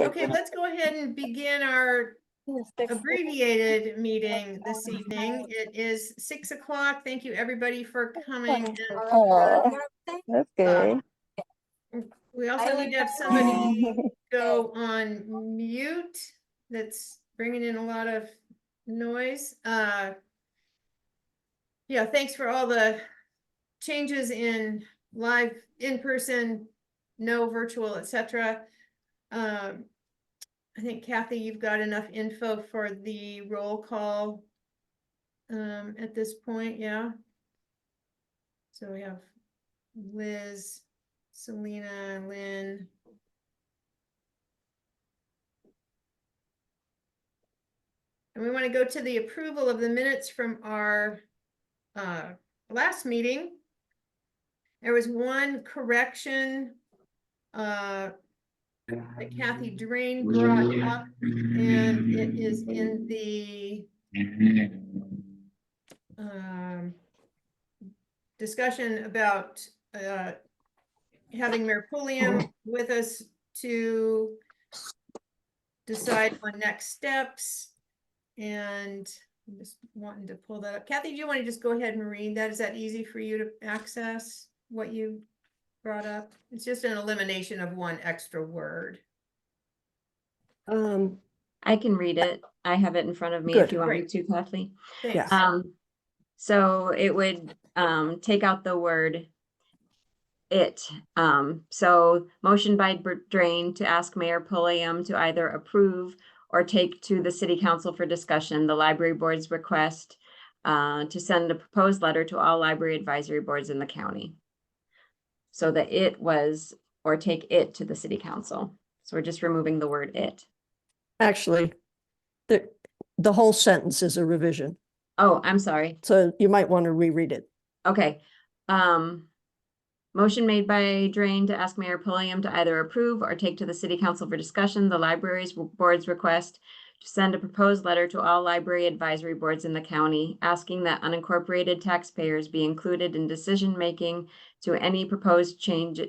Okay, let's go ahead and begin our abbreviated meeting this evening. It is 6 o'clock. Thank you, everybody, for coming. That's good. We also need to have somebody go on mute. That's bringing in a lot of noise. Yeah, thanks for all the changes in live, in person, no virtual, etc. I think Kathy, you've got enough info for the roll call at this point, yeah. So we have Liz, Selena, Lynn. And we want to go to the approval of the minutes from our last meeting. There was one correction that Kathy Drain brought up, and it is in the discussion about having Mayor Pulliam with us to decide on next steps. And I'm just wanting to pull that up. Kathy, do you want to just go ahead and read that? Is that easy for you to access what you brought up? It's just an elimination of one extra word. I can read it. I have it in front of me Good. if you want me Great. to, Kathleen. Thanks. So it would take out the word it. So motion by Drain to ask Mayor Pulliam to either approve or take to the city council for discussion the library board's request to send a proposed letter to all library advisory boards in the county. So that it was, or take it to the city council. So we're just removing the word it. Actually, the whole sentence is a revision, Oh, I'm sorry. so you might want to reread it. Okay. Motion made by Drain to ask Mayor Pulliam to either approve or take to the city council for discussion the library's board's request to send a proposed letter to all library advisory boards in the county, asking that unincorporated taxpayers be included in decision-making to any proposed change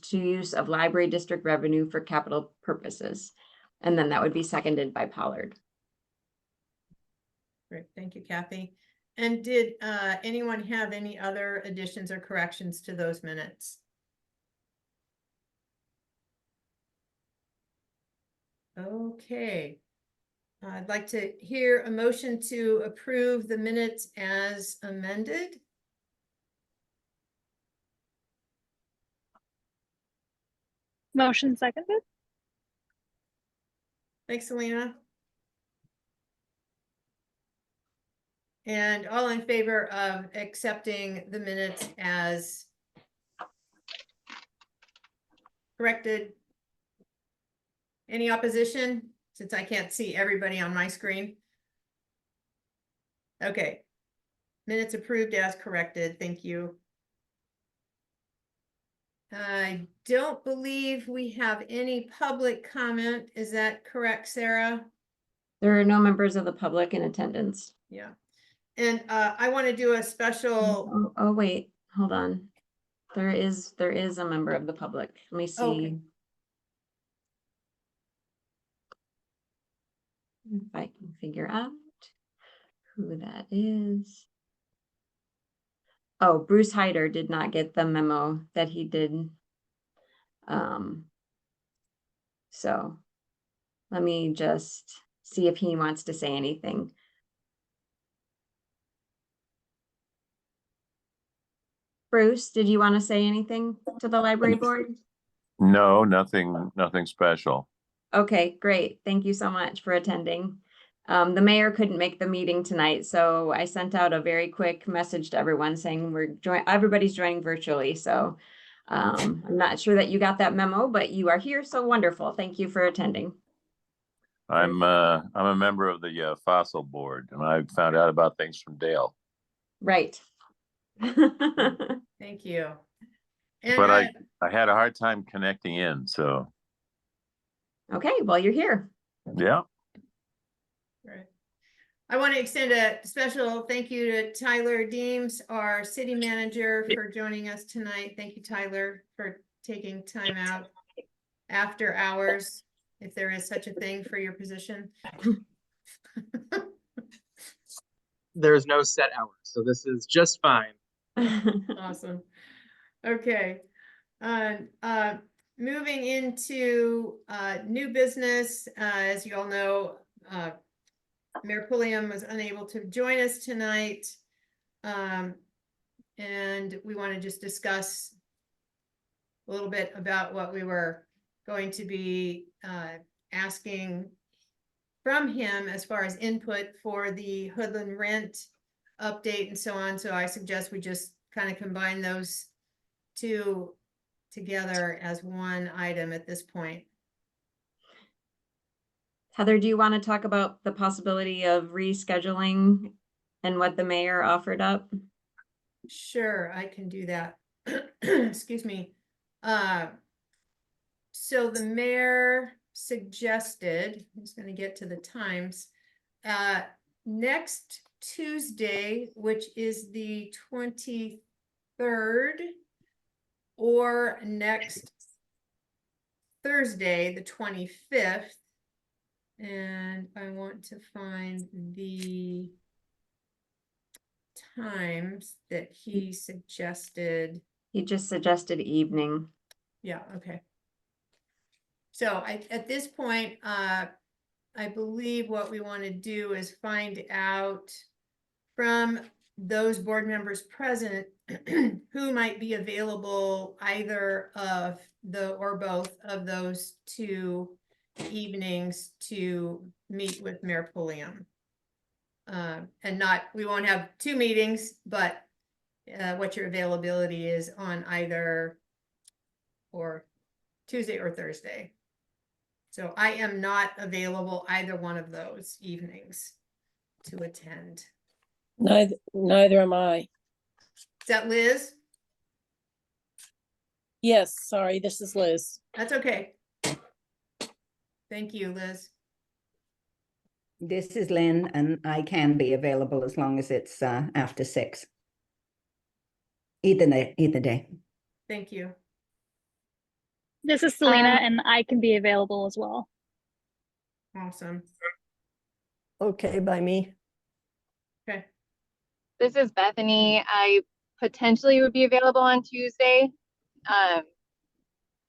to use of library district revenue for capital purposes. And then that would be seconded by Pollard. Great, thank you, Kathy. And did anyone have any other additions or corrections to those minutes? Okay. I'd like to hear a motion to approve the minutes as amended. Motion seconded. Thanks, Selena. And all in favor of accepting the minutes as corrected? Any opposition, since I can't see everybody on my screen? Okay. Minutes approved as corrected. Thank you. I don't believe we have any public comment. Is that correct, Sarah? There are no members of the public in attendance. Yeah. And I want to do a special. Oh, wait, hold on. There is a member of the public. Let me see. Okay. If I can figure out who that is. Oh, Bruce Hyder did not get the memo that he did. So let me just see if he wants to say anything. Bruce, did you want to say anything to the library board? No, nothing special. Okay, great. Thank you so much for attending. The mayor couldn't make the meeting tonight, so I sent out a very quick message to everyone saying everybody's joining virtually. So I'm not sure that you got that memo, but you are here, so wonderful. Thank you for attending. I'm a member of the fossil board, and I found out about things from Dale. Right. Thank you. And But I had a hard time connecting in, so Okay, well, you're here. yeah. right. I want to extend a special thank you to Tyler Deems, our city manager, for joining us tonight. Thank you, Tyler, for taking time out. after hours, if there is such a thing for your position? There's no set hours, so this is just fine. Awesome. Okay. Moving into, new business, as you all know, Mayor Pulliam was unable to join us tonight. And we want to just discuss a little bit about what we were going to be, asking from him as far as input for the Hoodland rent update and so on. So I suggest we just kind of combine those two together as one item at this point. Heather, do you want to talk about the possibility of rescheduling and what the mayor offered up? Sure, I can do that. Excuse me. So the mayor suggested, I'm just gonna get to the times, next Tuesday, which is the 23rd, or next Thursday, the 25th. And I want to find the times that he suggested. He just suggested evening. Yeah, okay. So at this point, I believe what we want to do is find out from those board members present who might be available either of or both of those two evenings to meet with Mayor Pulliam. And we won't have two meetings, but what your availability is on either or Tuesday or Thursday. So I am not available either one of those evenings to attend. Neither am I. Is that Liz? Yes, sorry, this is Liz. That's okay. Thank you, Liz. This is Lynn, and I can be available as long as it's after 6. Either day. Thank you. This is Selena, and I can be available as well. Awesome. Okay, by me. Okay. This is Bethany. I potentially would be available on Tuesday, but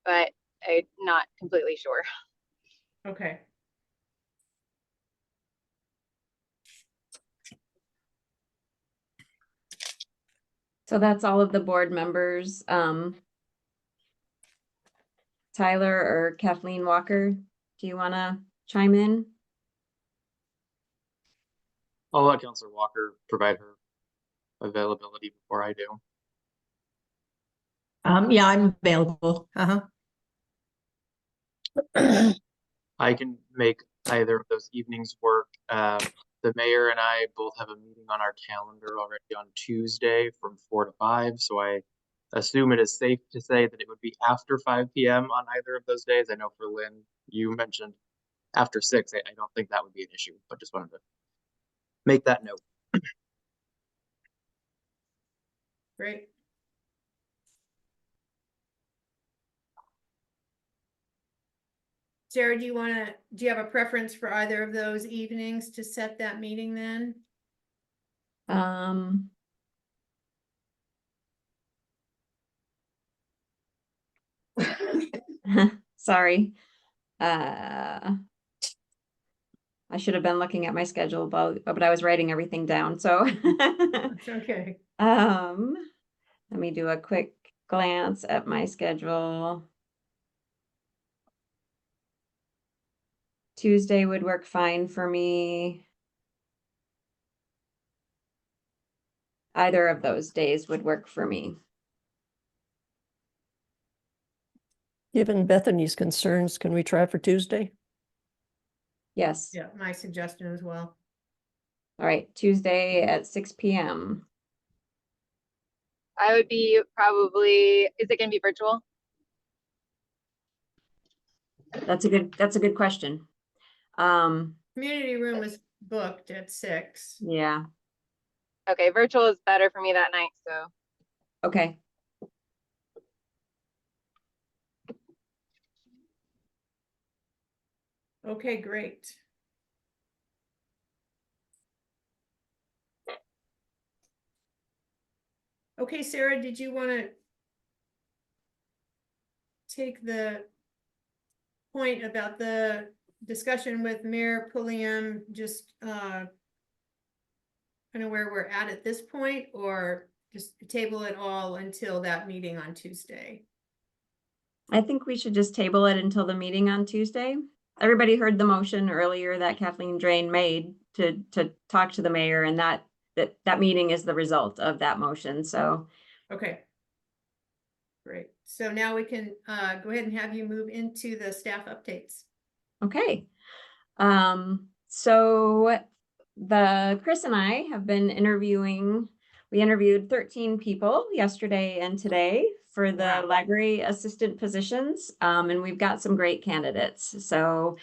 I'm not completely sure. Okay. So that's all of the board members. Tyler or Kathleen Walker, do you want to chime in? I'll let Councilor Walker provide her availability before I do. Yeah, I'm available. I can make either of those evenings work. The mayor and I both have a meeting on our calendar already on Tuesday from 4 to 5. So I assume it is safe to say that it would be after 5 p.m. on either of those days. I know for Lynn, you mentioned after 6. I don't think that would be an issue, but just wanted to make that note. Great. Sarah, do you have a preference for either of those evenings to set that meeting then? Sorry. I should have been looking at my schedule, but I was writing everything down, so. It's okay. Let me do a quick glance at my schedule. Tuesday would work fine for me. Either of those days would work for me. Given Bethany's concerns, can we try for Tuesday? Yes. Yeah, my suggestion as well. All right, Tuesday at 6 p.m. I would be probably, is it going to be virtual? That's a good question. Community room is booked at 6. Yeah, Okay, virtual is better for me that night, so. okay. Okay, great. Okay, Sarah, did you want to take the point about the discussion with Mayor Pulliam, just kind of where we're at this point, or just table it all until that meeting on Tuesday? I think we should just table it until the meeting on Tuesday. Everybody heard the motion earlier that Kathleen Drain made to talk to the mayor, and that meeting is the result of that motion, so. Okay. Great. So now we can go ahead and have you move into the staff updates. Okay. So Chris and I have been interviewing, we interviewed 13 people yesterday and today for the Wow. library assistant positions. And we've got some great candidates. So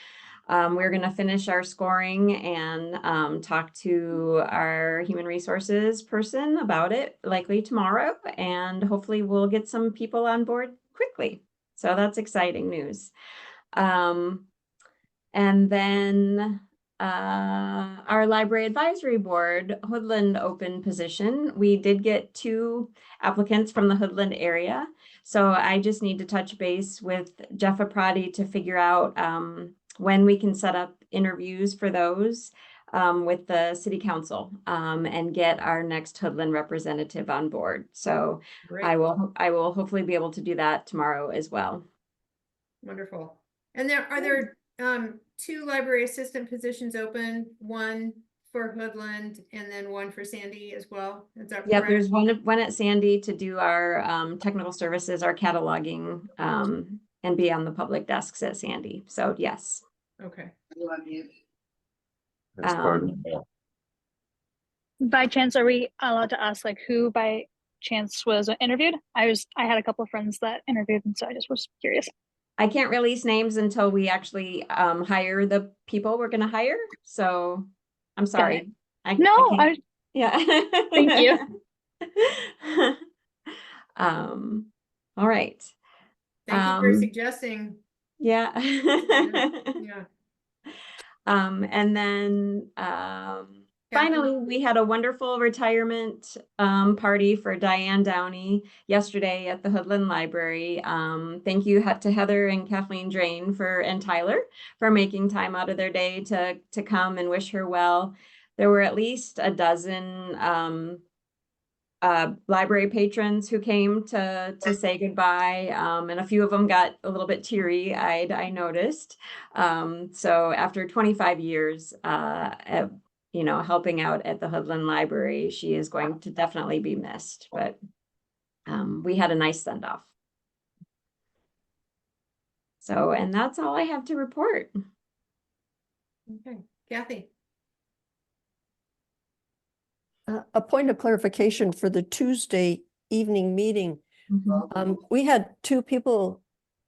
we're going to finish our scoring and talk to our human resources person about it likely tomorrow. And hopefully we'll get some people on board quickly. So that's exciting news. And then our library advisory board, Hoodland open position. We did get 2 applicants from the Hoodland area. So I just need to touch base with Jeff Aprati to figure out when we can set up interviews for those with the city council and get our next Hoodland representative on board. So Great. I will hopefully be able to do that tomorrow as well. Wonderful. And are there 2 library assistant positions open, one for Hoodland and then one for Sandy as well? Is that Yep, correct? there's one at Sandy to do our technical services, our cataloging, and be on the public desks at Sandy. So yes. Okay. That's part of Um, it. By chance, are we allowed to ask like who by chance was interviewed? I had a couple of friends that interviewed, and so I just was curious. I can't release names until we actually hire the people we're going to hire. So I'm sorry. No, can't- yeah. Thank you. All right. Thank you for suggesting. Yeah. Yeah. And then finally, we had a wonderful retirement party for Diane Downey yesterday at the Hoodland Library. Thank you to Heather and Kathleen Drain and Tyler for making time out of their day to come and wish her well. There were at least a dozen library patrons who came to say goodbye, and a few of them got a little bit teary-eyed, I noticed. So after 25 years helping out at the Hoodland Library, she is going to definitely be missed, but we had a nice send-off. So, and that's all I have to report. Okay, Kathy. A point of clarification for the Tuesday evening meeting. We had 2 people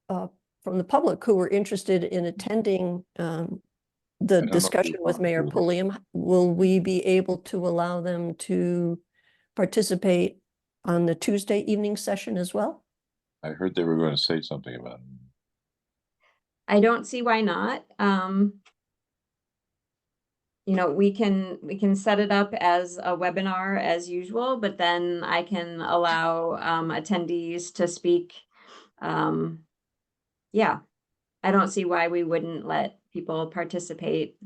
from the public who were interested in attending the discussion with Mayor Pulliam. Will we be able to allow them to participate on the Tuesday evening session as well? I heard they were going to say something about it. I don't see why not. We can set it up as a webinar as usual, but then I can allow attendees to speak. Yeah, I don't see why we wouldn't let people participate.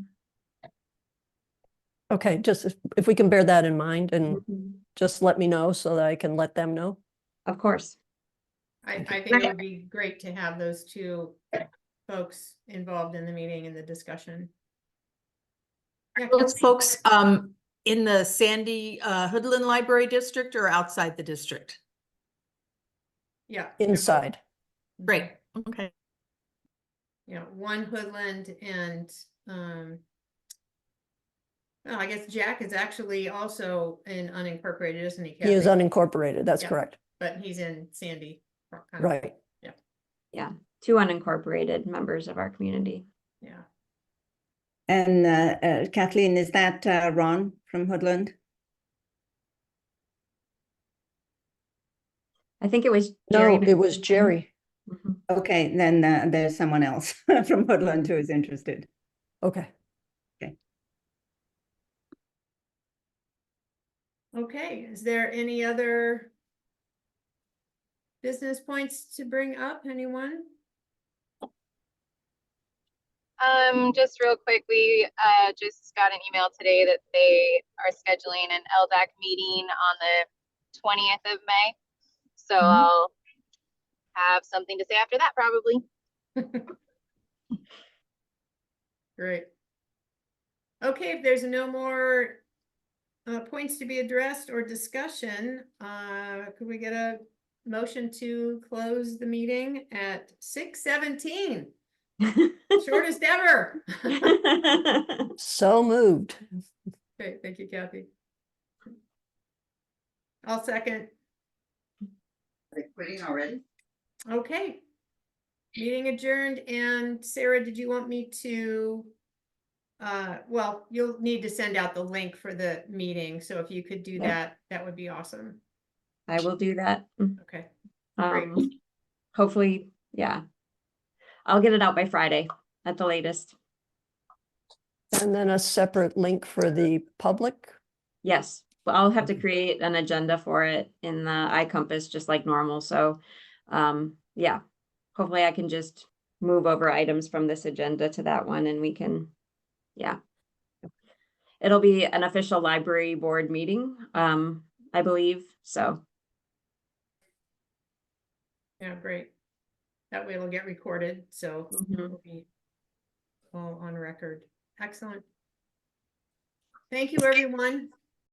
Okay, just if we can bear that in mind and just let me know so that I can let them know. Of course. I think it would be great to have those 2 folks involved in the meeting and the discussion. Yeah, Those Kathleen? folks in the Sandy Hoodland Library District or outside the district? Yeah. Inside. Great, okay. Yeah, one Hoodland and well, I guess Jack is actually also in unincorporated, isn't he? He is Kathy? unincorporated, that's Yeah. correct. But he's in Sandy. kind of. Right. Yeah, 2 unincorporated members of our community. Yeah. And Kathleen, is that Ron from Hoodland? I think it was No, Jerry. it was Jerry. Mhm. Okay, then there's someone else from Hoodland who is interested. Okay. Okay, is there any other business points to bring up? Anyone? Just real quick, we just got an email today that they are scheduling an LDAC meeting on the 20th of May. So I'll have something to say after that, probably. Great. Okay, if there's no more points to be addressed or discussion, could we get a motion to close the meeting at 6:17? Shortest ever. So moved. Great, thank you, Kathy. I'll second. Quitting already? Okay. Meeting adjourned, and Sarah, did you want me to? Well, you'll need to send out the link for the meeting, so if you could do Yeah. that would be awesome. I will do that. Okay, great. Hopefully, yeah. I'll get it out by Friday at the latest. And then a separate link for the public. Yes, but I'll have to Okay. create an agenda for it in the iCompass just like normal. So, yeah, hopefully I can just move over items from this agenda to that one and we can, yeah. It'll be an official library board meeting, I believe. So, Yeah, great. That way it'll get recorded, so mhm. it'll be all on record. Excellent. Thank you, everyone.